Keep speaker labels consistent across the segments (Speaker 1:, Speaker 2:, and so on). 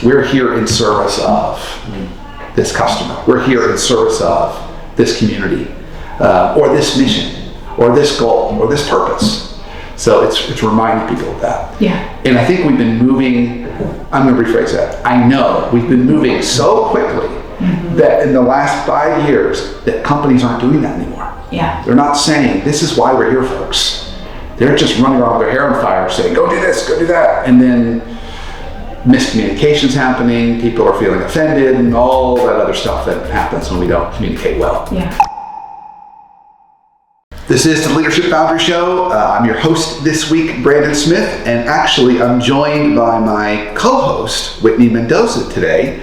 Speaker 1: we're here in service of this customer. We're here in service of this community, or this mission, or this goal, or this purpose. So it's reminding people of that.
Speaker 2: Yeah.
Speaker 1: And I think we've been moving, I'm going to rephrase that. I know we've been moving so quickly that in the last 5 years that companies aren't doing that anymore.
Speaker 2: Yeah.
Speaker 1: They're not saying, this is why we're here, folks. They're just running around with their hair on fire saying, go do this, go do that. And then miscommunication's happening, people are feeling offended, and all that other stuff that happens when we don't communicate well.
Speaker 2: Yeah.
Speaker 1: This is the Leadership Foundry Show. I'm your host this week, Brandon Smith, and actually I'm joined by my co-host, Whitney Mendoza today.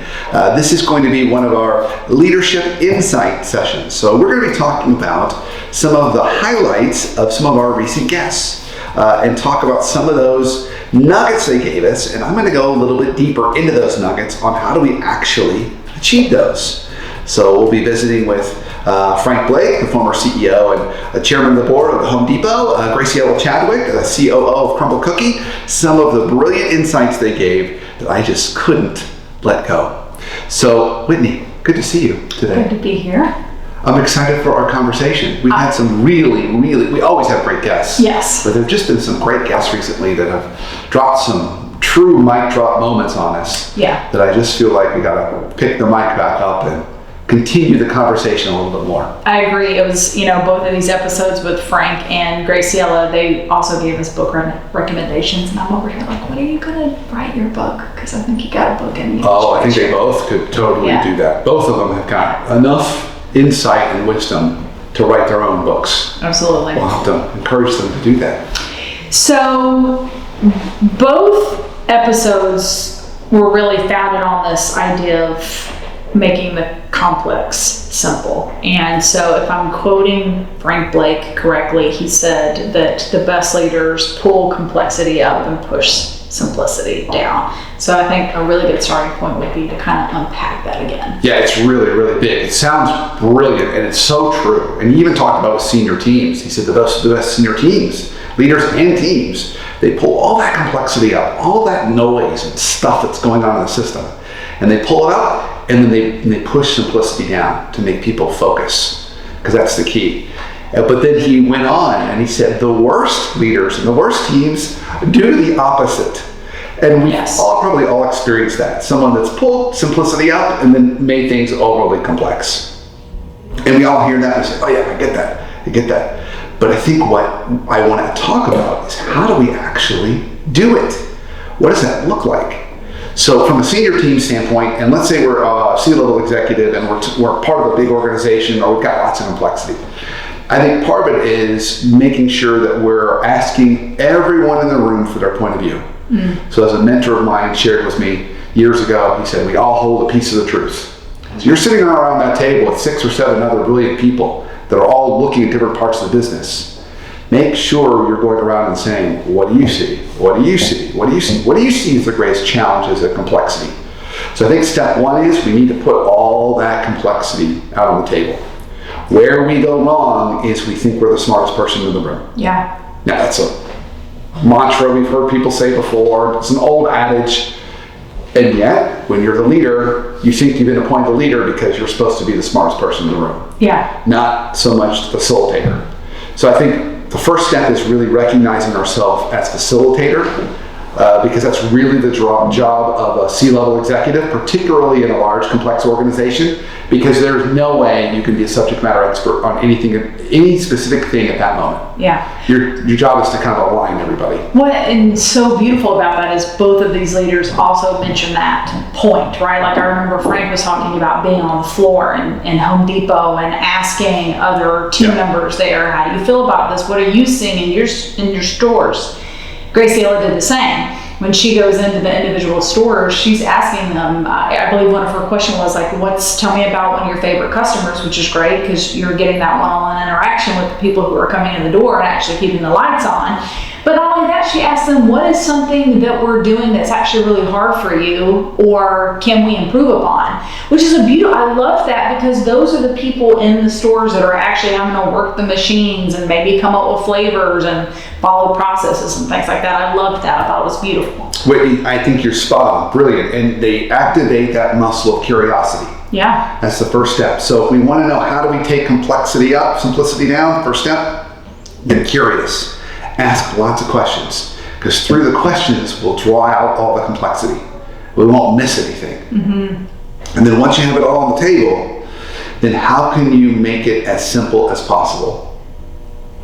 Speaker 1: This is going to be one of our Leadership Insight sessions. So we're going to be talking about some of the highlights of some of our recent guests and talk about some of those nuggets they gave us, and I'm going to go a little bit deeper into those nuggets on how do we actually achieve those. So we'll be visiting with Frank Blake, the former CEO and chairman of the board of the Home Depot, Graciela Chadwick, the COO of Crumbl Cookies, some of the brilliant insights they gave that I just couldn't let go. So Whitney, good to see you today.
Speaker 2: Good to be here.
Speaker 1: I'm excited for our conversation. We've had some really, we always have great guests.
Speaker 2: Yes.
Speaker 1: But there have just been some great guests recently that have dropped some true mic drop moments on us.
Speaker 2: Yeah.
Speaker 1: That I just feel like we gotta pick the mic back up and continue the conversation a little bit more.
Speaker 2: I agree. It was, both of these episodes with Frank and Graciela, they also gave us book recommendations, and I'm over here like, when are you going to write your book? Because I think you got a book in you.
Speaker 1: Oh, I think they both could totally do that. Both of them have got enough insight and wisdom to write their own books.
Speaker 2: Absolutely.
Speaker 1: We'll have to encourage them to do that.
Speaker 2: So both episodes were really founded on this idea of making the complex simple. And so if I'm quoting Frank Blake correctly, he said that the best leaders pull complexity up and push simplicity down. So I think a really good starting point would be to kind of unpack that again.
Speaker 1: Yeah, it's really, really big. It sounds brilliant, and it's so true. And he even talked about with senior teams. He said the best senior teams, leaders and teams, they pull all that complexity up, all that noise and stuff that's going on in the system, and they pull it up, and then they push simplicity down to make people focus, because that's the key. But then he went on and he said the worst leaders and the worst teams do the opposite. And we probably all experienced that. Someone that's pulled simplicity up and then made things overly complex. And we all hear that and say, oh yeah, I get that. But I think what I want to talk about is how do we actually do it? What does that look like? So from a senior team standpoint, and let's say we're a C-level executive and we're part of a big organization, or we've got lots of complexity. I think part of it is making sure that we're asking everyone in the room for their point of view. So as a mentor of mine shared with me years ago, he said, we all hold a piece of the truth. So you're sitting around that table with 6 or 7 other brilliant people that are all looking at different parts of the business. Make sure you're going around and saying, what do you see? What do you see? What do you see? What do you see as the greatest challenges of complexity? So I think step 1 is we need to put all that complexity out on the table. Where we go wrong is we think we're the smartest person in the room.
Speaker 2: Yeah.
Speaker 1: Now that's a mantra we've heard people say before. It's an old adage. And yet, when you're the leader, you think you've been appointed the leader because you're supposed to be the smartest person in the room.
Speaker 2: Yeah.
Speaker 1: Not so much the facilitator. So I think the first step is really recognizing ourselves as facilitator, because that's really the job of a C-level executive, particularly in a large, complex organization, because there's no way you can be a subject matter expert on anything, any specific thing at that moment.
Speaker 2: Yeah.
Speaker 1: Your job is to kind of align everybody.
Speaker 2: What is so beautiful about that is both of these leaders also mention that point, right? Like I remember Frank was talking about being on the floor in Home Depot and asking other team members there, how do you feel about this? What are you seeing in your stores? Graciela did the same. When she goes into the individual stores, she's asking them, I believe one of her questions was like, tell me about one of your favorite customers, which is great because you're getting that one-on-one interaction with the people who are coming in the door and actually keeping the lights on. But not only that, actually ask them, what is something that we're doing that's actually really hard for you, or can we improve upon? Which is I love that, because those are the people in the stores that are actually having to work the machines and maybe come up with flavors and follow processes and things like that. I loved that. I thought it was beautiful.
Speaker 1: Whitney, I think you're spot on, brilliant. And they activate that muscle of curiosity.
Speaker 2: Yeah.
Speaker 1: That's the first step. So if we want to know how do we take complexity up, simplicity down, first step, get curious. Ask lots of questions, because through the questions we'll draw out all the complexity. We won't miss anything. Mm-hmm. And then once you have it all on the table, then how can you make it as simple as possible?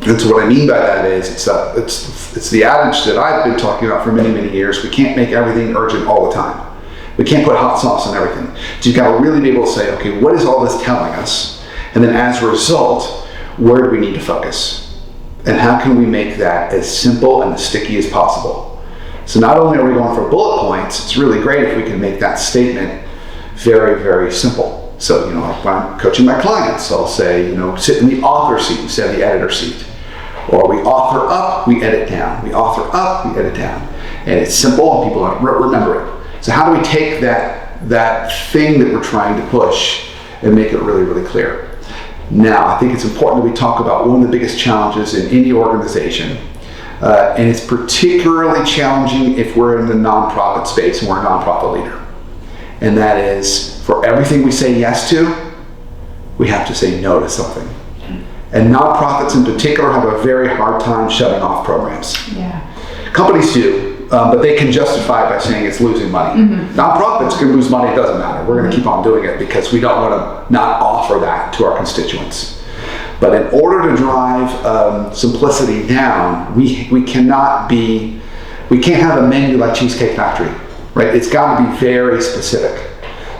Speaker 1: And so what I mean by that is it's the adage that I've been talking about for many, many years. We can't make everything urgent all the time. We can't put hot sauce on everything. So you've got to really be able to say, okay, what is all this telling us? And then as a result, where do we need to focus? And how can we make that as simple and as sticky as possible? So not only are we going for bullet points, it's really great if we can make that statement very, very simple. So, like when I'm coaching my clients, I'll say, sit in the author seat instead of the editor seat. Or we author up, we edit down. We author up, we edit down. And it's simple and people remember it. So how do we take that thing that we're trying to push and make it really, really clear? Now, I think it's important that we talk about one of the biggest challenges in any organization, and it's particularly challenging if we're in the nonprofit space and we're a nonprofit leader. And that is, for everything we say yes to, we have to say no to something. And nonprofits in particular have a very hard time shutting off programs.
Speaker 2: Yeah.
Speaker 1: Companies do, but they can justify it by saying it's losing money. Mm-hmm. Nonprofits can lose money, it doesn't matter. We're going to keep on doing it because we don't want to not offer that to our constituents. But in order to drive simplicity down, we can't have a menu like Cheesecake Factory, right? It's got to be very specific.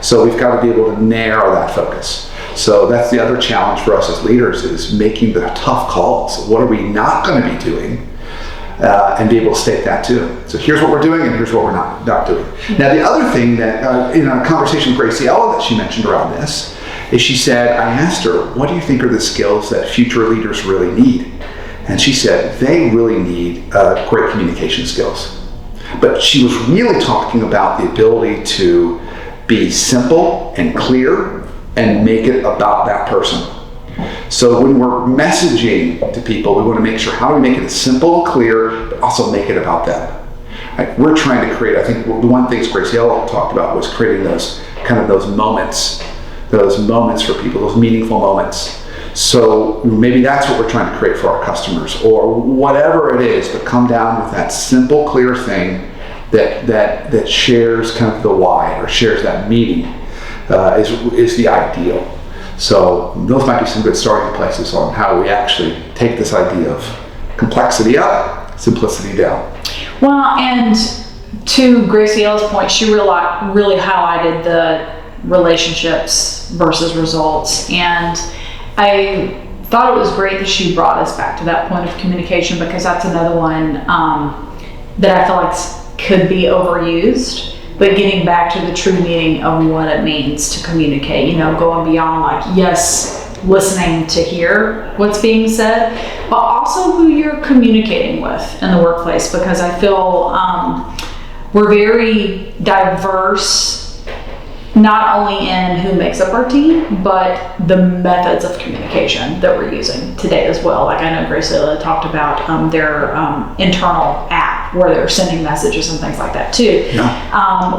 Speaker 1: So we've got to be able to narrow that focus. So that's the other challenge for us as leaders, is making the tough calls. What are we not going to be doing? And be able to state that too. So here's what we're doing and here's what we're not doing. Now the other thing that, in a conversation with Graciela that she mentioned around this, is she said, I asked her, what do you think are the skills that future leaders really need? And she said, they really need great communication skills. But she was really talking about the ability to be simple and clear and make it about that person. So when we're messaging to people, we want to make sure, how do we make it simple, clear, but also make it about them? Right? We're trying to create, I think the one thing Graciela talked about was creating those moments for people, those meaningful moments. So maybe that's what we're trying to create for our customers, or whatever it is, but come down with that simple, clear thing that shares kind of the why, or shares that meaning, is the ideal. So those might be some good starting places on how we actually take this idea of complexity up, simplicity down.
Speaker 2: Well, and to Graciela's point, she really highlighted the relationships versus results. And I thought it was great that she brought us back to that point of communication, because that's another one that I feel like could be overused. But getting back to the true meaning of what it means to communicate, going beyond like, yes, listening to hear what's being said, but also who you're communicating with in the workplace, because I feel we're very diverse, not only in who makes up our team, but the methods of communication that we're using today as well. Like I know Graciela talked about their internal app where they're sending messages and things like that too,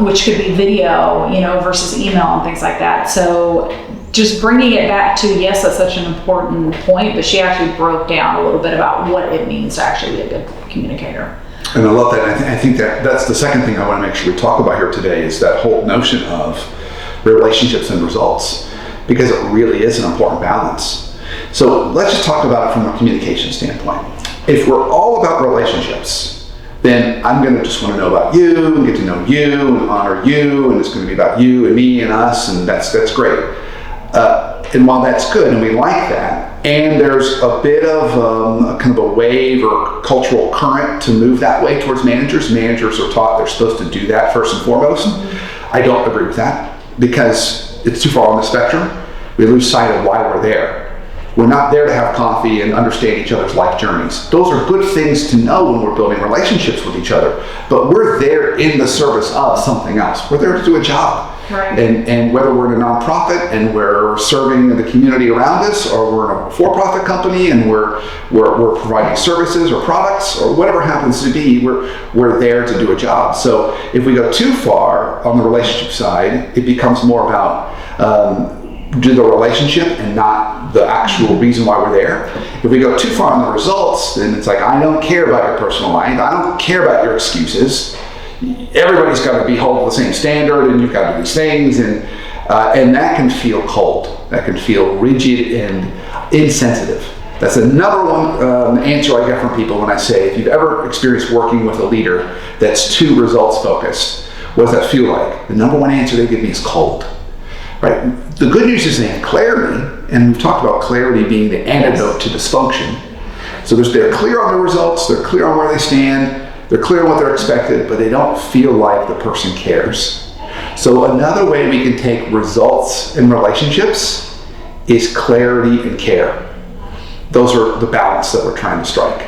Speaker 2: which could be video, versus email and things like that. So just bringing it back to, yes, that's such an important point, but she actually broke down a little bit about what it means to actually be a good communicator.
Speaker 1: And I love that. I think that's the second thing I want to make sure we talk about here today, is that whole notion of relationships and results, because it really is an important balance. So let's just talk about it from a communication standpoint. If we're all about relationships, then I'm going to just want to know about you and get to know you and honor you, and it's going to be about you and me and us, and that's great. And while that's good and we like that, and there's a bit of a kind of a wave or cultural current to move that way towards managers. Managers are taught they're supposed to do that first and foremost. Mm-hmm. I don't agree with that, because it's too far on the spectrum. We lose sight of why we're there. We're not there to have coffee and understand each other's life journeys. Those are good things to know when we're building relationships with each other. But we're there in the service of something else. We're there to do a job.
Speaker 2: Right.
Speaker 1: And whether we're in a nonprofit and we're serving the community around us, or we're in a for-profit company and we're providing services or products or whatever happens to be, we're there to do a job. So if we go too far on the relationship side, it becomes more about do the relationship and not the actual reason why we're there. If we go too far on the results, then it's like, I don't care about your personal life. I don't care about your excuses. Everybody's got to be held to the same standard, and you've got to do these things, and that can feel cold. That can feel rigid and insensitive. That's another one answer I get from people when I say, if you've ever experienced working with a leader that's too results focused, what does that feel like? The number one answer they give me is cold. Right? The good news is they have clarity, and we've talked about clarity being the antidote to dysfunction. So they're clear on the results, they're clear on where they stand, they're clear on what they're expected, but they don't feel like the person cares. So another way we can take results in relationships is clarity and care. Those are the balance that we're trying to strike.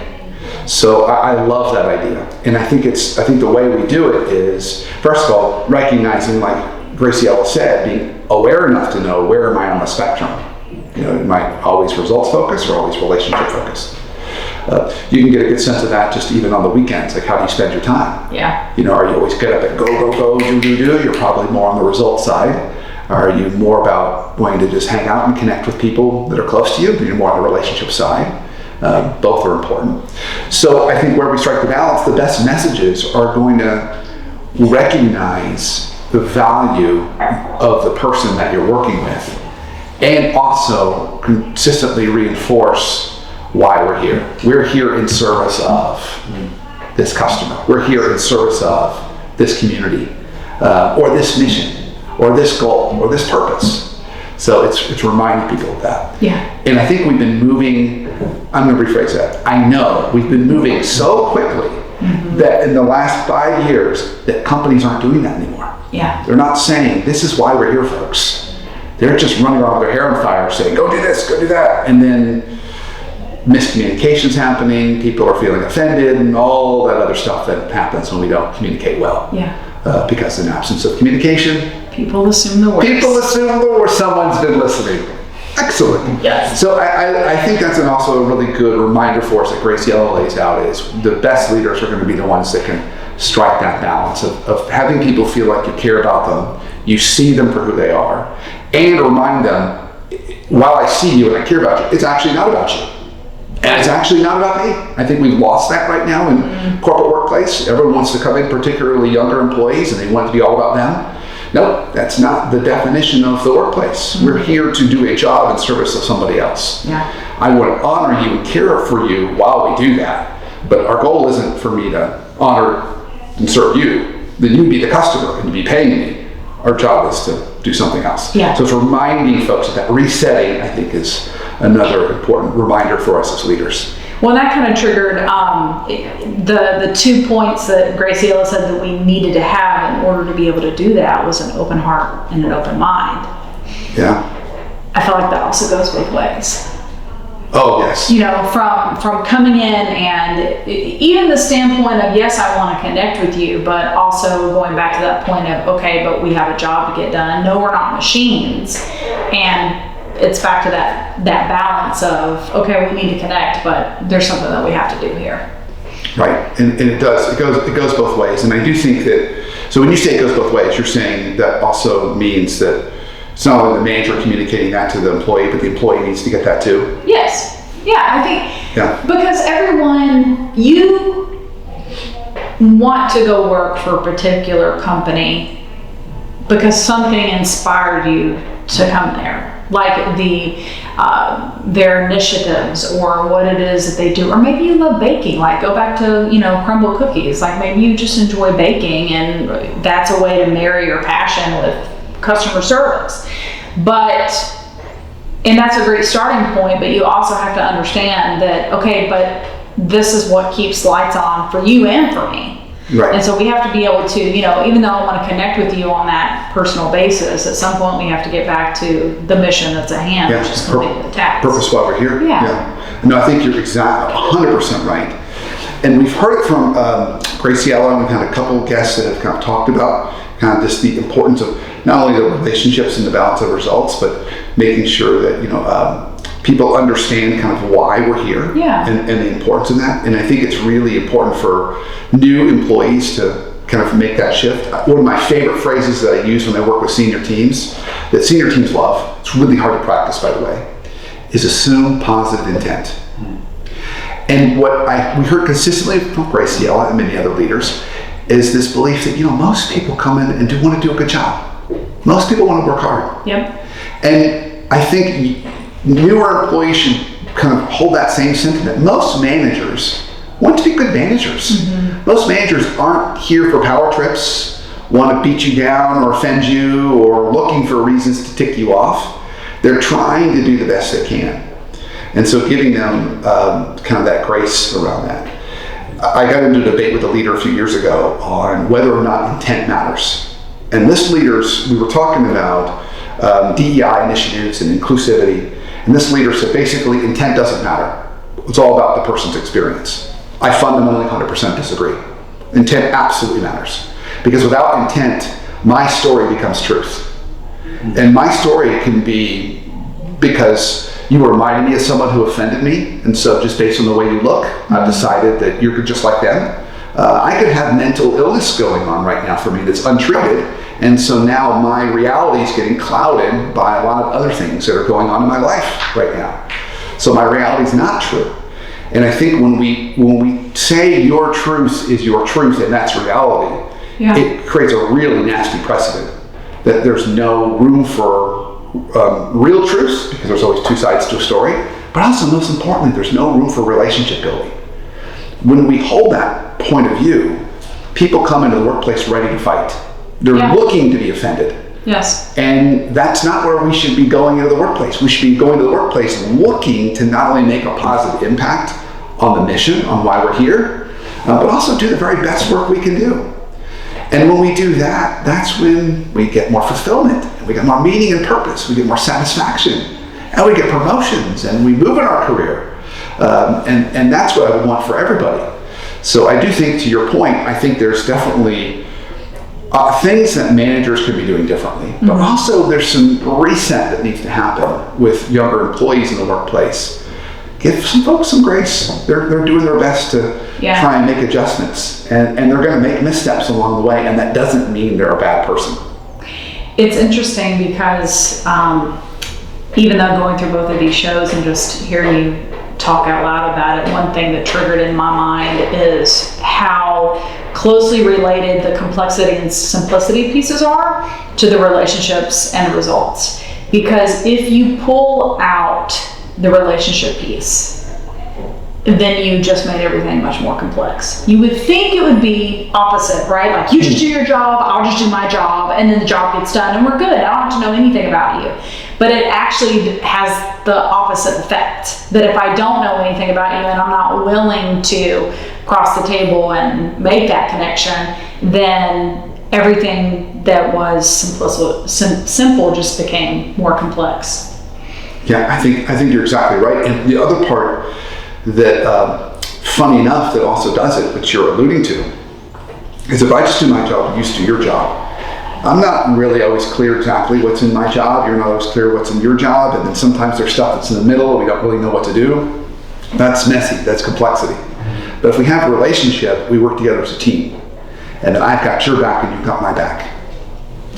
Speaker 1: So I love that idea. And I think the way we do it is, first of all, recognizing, like Graciela said, being aware enough to know, where am I on the spectrum? Am I always results focused or always relationship focused? You can get a good sense of that just even on the weekends. Like, how do you spend your time?
Speaker 2: Yeah.
Speaker 1: Are you always get up and go, do? You're probably more on the results side. Are you more about wanting to just hang out and connect with people that are close to you? You're more on the relationship side. Both are important. So I think where we strike the balance, the best messages are going to recognize the value of the person that you're working with, and also consistently reinforce why we're here. We're here in service of this customer. We're here in service of this community, or this mission, or this goal, or this purpose. So it's reminding people of that.
Speaker 2: Yeah.
Speaker 1: And I think we've been moving, I'm going to rephrase that. I know we've been moving so quickly that in the last 5 years that companies aren't doing that anymore.
Speaker 2: Yeah.
Speaker 1: They're not saying, this is why we're here, folks. They're just running around with their hair on fire saying, go do this, go do that. And then miscommunication's happening, people are feeling offended, and all that other stuff that happens when we don't communicate well.
Speaker 2: Yeah.
Speaker 1: Because in absence of communication,
Speaker 2: people assume the worst.
Speaker 1: People assume the worst. Someone's been listening. Excellent.
Speaker 2: Yes.
Speaker 1: So I think that's also a really good reminder for us that Graciela lays out, is the best leaders are going to be the ones that can strike that balance of having people feel like you care about them, you see them for who they are, and remind them, while I see you and I care about you, it's actually not about you. And it's actually not about me. I think we've lost that right now in corporate workplace. Everyone wants to come in, particularly younger employees, and they want it to be all about them. No, that's not the definition of the workplace. We're here to do a job in service of somebody else.
Speaker 2: Yeah.
Speaker 1: I want to honor you and care for you while we do that. But our goal isn't for me to honor and serve you. Then you be the customer and you be paying me. Our job is to do something else.
Speaker 2: Yeah.
Speaker 1: So it's reminding folks of that. Resetting, I think, is another important reminder for us as leaders.
Speaker 2: Well, that kind of triggered the 2 points that Graciela said that we needed to have in order to be able to do that was an open heart and an open mind.
Speaker 1: Yeah.
Speaker 2: I feel like that also goes both ways.
Speaker 1: Oh, yes.
Speaker 2: From coming in and even the standpoint of, yes, I want to connect with you, but also going back to that point of, okay, but we have a job to get done. No, we're not machines. And it's back to that balance of, okay, we need to connect, but there's something that we have to do here.
Speaker 1: Right, and it does. It goes both ways. And I do think that, so when you say it goes both ways, you're saying that also means that it's not only the manager communicating that to the employee, but the employee needs to get that too.
Speaker 2: Yes. Yeah, I think because everyone, you want to go work for a particular company because something inspired you to come there. Like their initiatives or what it is that they do, or maybe you love baking. Like go back to Crumbl Cookies. Like maybe you just enjoy baking, and that's a way to marry your passion with customer service. And that's a great starting point. But you also have to understand that, okay, but this is what keeps lights on for you and for me.
Speaker 1: Right.
Speaker 2: And so we have to be able to, even though I want to connect with you on that personal basis, at some point we have to get back to the mission that's at hand, which is completing the task.
Speaker 1: Purpose why we're here.
Speaker 2: Yeah.
Speaker 1: No, I think you're exactly 100% right. And we've heard it from Graciela, and we've had a couple of guests that have kind of talked about kind of just the importance of not only the relationships and the balance of results, but making sure that, people understand kind of why we're here and the importance of that. And I think it's really important for new employees to kind of make that shift. One of my favorite phrases that I use when I work with senior teams, that senior teams love, it's really hard to practice, by the way, is assume positive intent. And what we heard consistently from Graciela and many other leaders is this belief that, most people come in and want to do a good job. Most people want to work hard.
Speaker 2: Yep.
Speaker 1: And I think newer employees should kind of hold that same sentiment. Most managers want to be good managers. Mm-hmm. Most managers aren't here for power trips, want to beat you down or offend you, or looking for reasons to tick you off. They're trying to do the best they can. And so giving them kind of that grace around that. I got into a debate with a leader a few years ago on whether or not intent matters. And this leaders, we were talking about DEI initiatives and inclusivity. And this leader said, basically, intent doesn't matter. It's all about the person's experience. I fundamentally 100% disagree. Intent absolutely matters. Because without intent, my story becomes truth. And my story can be because you reminded me of someone who offended me, and so just based on the way you look, I've decided that you're just like them. I could have mental illness going on right now for me that's untreated, and so now my reality is getting clouded by a lot of other things that are going on in my life right now. So my reality is not true. And I think when we say your truth is your truth and that's reality, it creates a really nasty precedent that there's no room for real truth, because there's always two sides to a story, but also most importantly, there's no room for relationship building. When we hold that point of view, people come into the workplace ready to fight. They're looking to be offended.
Speaker 2: Yes.
Speaker 1: And that's not where we should be going into the workplace. We should be going to the workplace looking to not only make a positive impact on the mission, on why we're here, but also do the very best work we can do. And when we do that, that's when we get more fulfillment, and we get more meaning and purpose, we get more satisfaction, and we get promotions, and we move in our career. And that's what I would want for everybody. So I do think, to your point, I think there's definitely things that managers could be doing differently, but also there's some reset that needs to happen with younger employees in the workplace. Give some folks some grace. They're doing their best to try and make adjustments, and they're going to make missteps along the way, and that doesn't mean they're a bad person.
Speaker 2: It's interesting because even though going through both of these shows and just hearing you talk out loud about it, one thing that triggered in my mind is how closely related the complexity and simplicity pieces are to the relationships and results. Because if you pull out the relationship piece, then you just made everything much more complex. You would think it would be opposite, right? Like, you just do your job, I'll just do my job, and then the job gets done and we're good. I don't have to know anything about you. But it actually has the opposite effect, that if I don't know anything about you and I'm not willing to cross the table and make that connection, then everything that was simple just became more complex.
Speaker 1: Yeah, I think you're exactly right. And the other part that, funny enough, that also does it, which you're alluding to, is if I just do my job, you just do your job. I'm not really always clear exactly what's in my job. You're not always clear what's in your job. And then sometimes there's stuff that's in the middle. We don't really know what to do. That's messy. That's complexity. But if we have a relationship, we work together as a team. And I've got your back and you've got my back.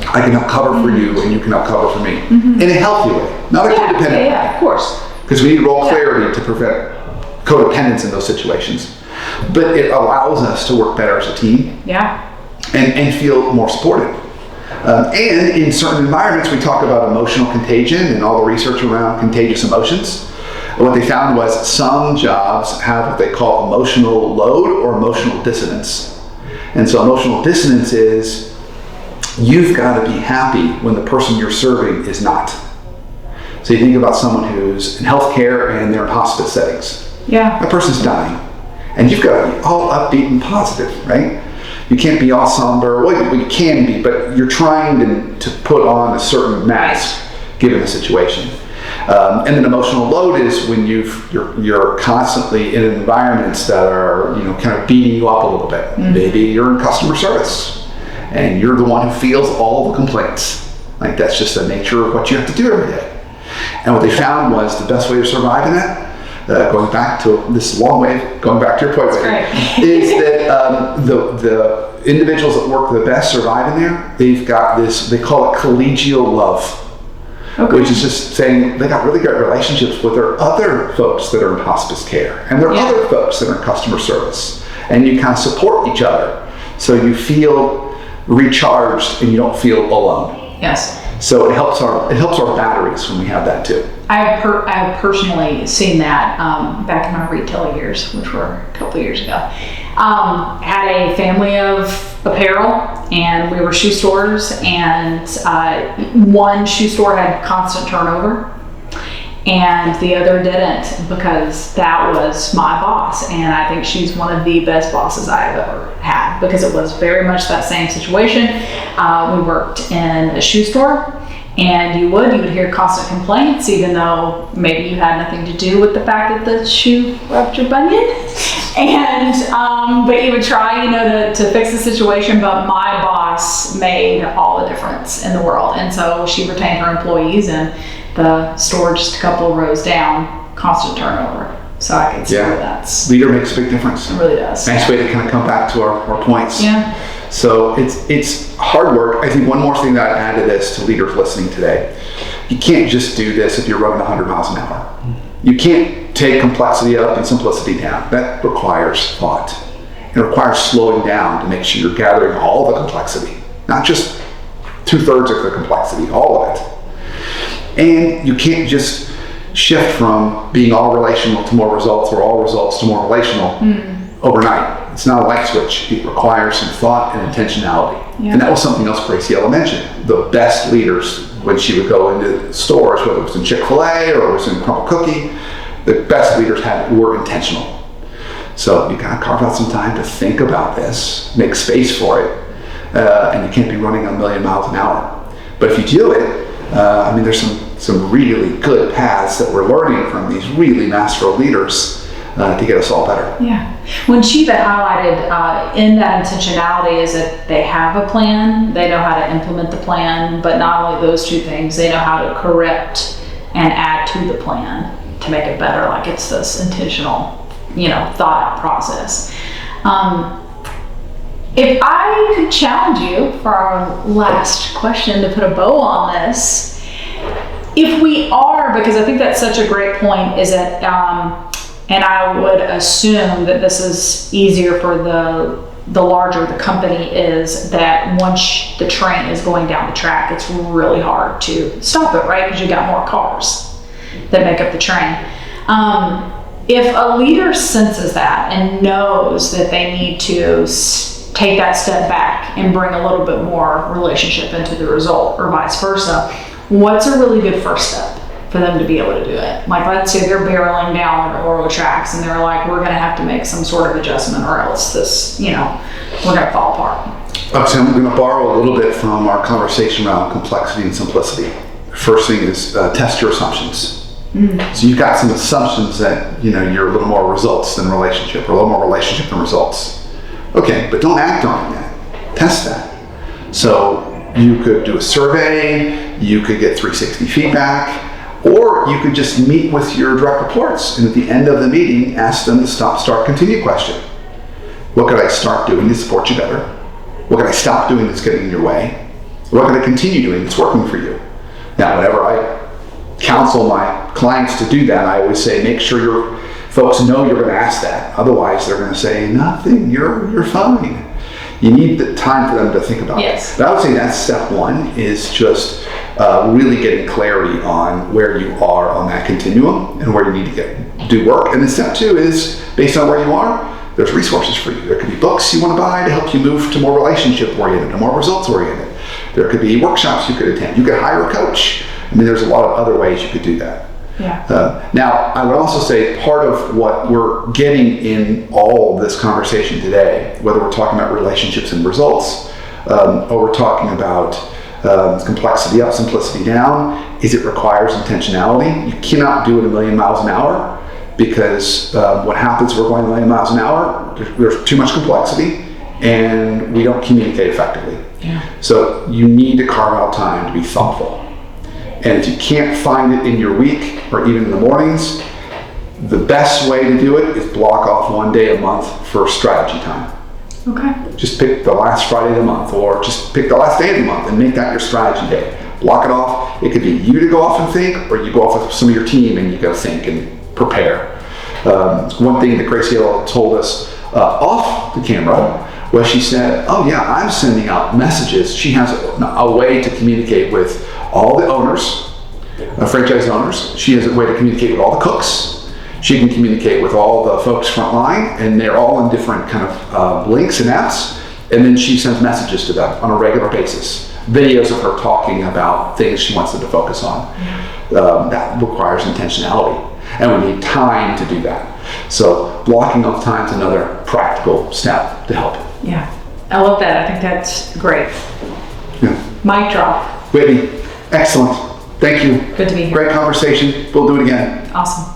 Speaker 1: I can help cover for you and you can help cover for me. In a healthy way, not a codependent way.
Speaker 2: Yeah, of course.
Speaker 1: Because we need role clarity to prevent codependence in those situations. But it allows us to work better as a team. And feel more supported. And in certain environments, we talk about emotional contagion and all the research around contagious emotions. And what they found was some jobs have what they call emotional load or emotional dissonance. And so emotional dissonance is you've got to be happy when the person you're serving is not. So you think about someone who's in healthcare and they're in hospice settings. That person's dying. And you've got to be all upbeat and positive, right? You can't be all somber. Well, you can be, but you're trying to put on a certain mask given the situation. And then emotional load is when you're constantly in environments that are kind of beating you up a little bit. Maybe you're in customer service and you're the one who feels all the complaints. Like that's just the nature of what you have to do every day. And what they found was the best way to survive in that, going back to this long way, going back to your point, is that the individuals that work the best survive in there. They've got this, they call it collegial love. Okay. Which is just saying they got really great relationships with their other folks that are in hospice care and their other folks that are in customer service. And you kind of support each other. So you feel recharged and you don't feel alone.
Speaker 2: Yes.
Speaker 1: So it helps our batteries when we have that too.
Speaker 2: I have personally seen that back in my retail years, which were a couple of years ago. Had a family of apparel, and we were shoe stores, and one shoe store had constant turnover, and the other didn't, because that was my boss, and I think she's one of the best bosses I have ever had, because it was very much that same situation. We worked in a shoe store, and you would hear constant complaints, even though maybe you had nothing to do with the fact that the shoe rubbed your bunion. And but you would try, to fix the situation. But my boss made all the difference in the world, and so she retained her employees, and the store just a couple of rows down, constant turnover. So I can see where that's
Speaker 1: leader makes a big difference.
Speaker 2: It really does.
Speaker 1: Nice way to kind of come back to our points.
Speaker 2: Yeah.
Speaker 1: So it's hard work. I think one more thing that I'd add to this, to leaders listening today, you can't just do this if you're running 100 miles an hour. You can't take complexity up and simplicity down. That requires thought. It requires slowing down to make sure you're gathering all the complexity, not just 2/3 of the complexity, all of it. And you can't just shift from being all relational to more results or all results to more relational overnight. It's not a light switch. It requires some thought and intentionality. Yeah. And that was something else Graciela mentioned. The best leaders, when she would go into stores, whether it was in Chick-fil-A or it was in Crumbl Cookie, the best leaders were intentional. So you gotta carve out some time to think about this, make space for it, and you can't be running a million miles an hour. But if you do it, there's some really good paths that we're learning from these really master leaders to get us all better.
Speaker 2: Yeah. When Shiva highlighted in that intentionality is that they have a plan, they know how to implement the plan, but not only those two things, they know how to correct and add to the plan to make it better. Like it's this intentional, thought out process. If I could challenge you for our last question to put a bow on this, if we are, because I think that's such a great point, is that and I would assume that this is easier for the larger the company is, that once the train is going down the track, it's really hard to stop it, right? Because you got more cars that make up the train. If a leader senses that and knows that they need to take that step back and bring a little bit more relationship into the result, or vice versa, what's a really good first step for them to be able to do it? Like, let's say they're barreling down the railroad tracks and they're like, we're going to have to make some sort of adjustment or else this, we're going to fall apart.
Speaker 1: So I'm going to borrow a little bit from our conversation around complexity and simplicity. First thing is test your assumptions. So you've got some assumptions that, you're a little more results than relationship, or a little more relationship than results. Okay, but don't act on that. Test that. So you could do a survey, you could get 360 feedback, or you could just meet with your direct reports and at the end of the meeting, ask them the stop, start, continue question. What could I start doing to support you better? What can I stop doing that's getting in your way? What can I continue doing that's working for you? Now, whenever I counsel my clients to do that, I always say, make sure your folks know you're going to ask that. Otherwise, they're going to say, nothing, you're fine. You need the time for them to think about it. But I would say that's step one, is just really getting clarity on where you are on that continuum and where you need to do work. And then step two is, based on where you are, there's resources for you. There could be books you want to buy to help you move to more relationship-oriented, to more results-oriented. There could be workshops you could attend. You could hire a coach. There's a lot of other ways you could do that.
Speaker 2: Yeah.
Speaker 1: Now, I would also say part of what we're getting in all of this conversation today, whether we're talking about relationships and results, or we're talking about complexity up, simplicity down, is it requires intentionality. You cannot do it a million miles an hour, because what happens if we're going a million miles an hour, there's too much complexity and we don't communicate effectively.
Speaker 2: Yeah.
Speaker 1: So you need to carve out time to be thoughtful. And if you can't find it in your week or even in the mornings, the best way to do it is block off one day a month for strategy time.
Speaker 2: Okay.
Speaker 1: Just pick the last Friday of the month, or just pick the last day of the month and make that your strategy day. Block it off. It could be you to go off and think, or you go off with some of your team and you go think and prepare. One thing that Graciela told us off the camera was, she said, oh yeah, I'm sending out messages. She has a way to communicate with all the owners, franchise owners. She has a way to communicate with all the cooks. She can communicate with all the folks frontline, and they're all in different kind of links and apps. And then she sends messages to them on a regular basis. Videos of her talking about things she wants them to focus on. That requires intentionality, and we need time to do that. So blocking off time is another practical step to help.
Speaker 2: Yeah, I love that. I think that's great.
Speaker 1: Yeah.
Speaker 2: Mic drop.
Speaker 1: Whitney, excellent. Thank you.
Speaker 2: Good to be here.
Speaker 1: Great conversation. We'll do it again.
Speaker 2: Awesome.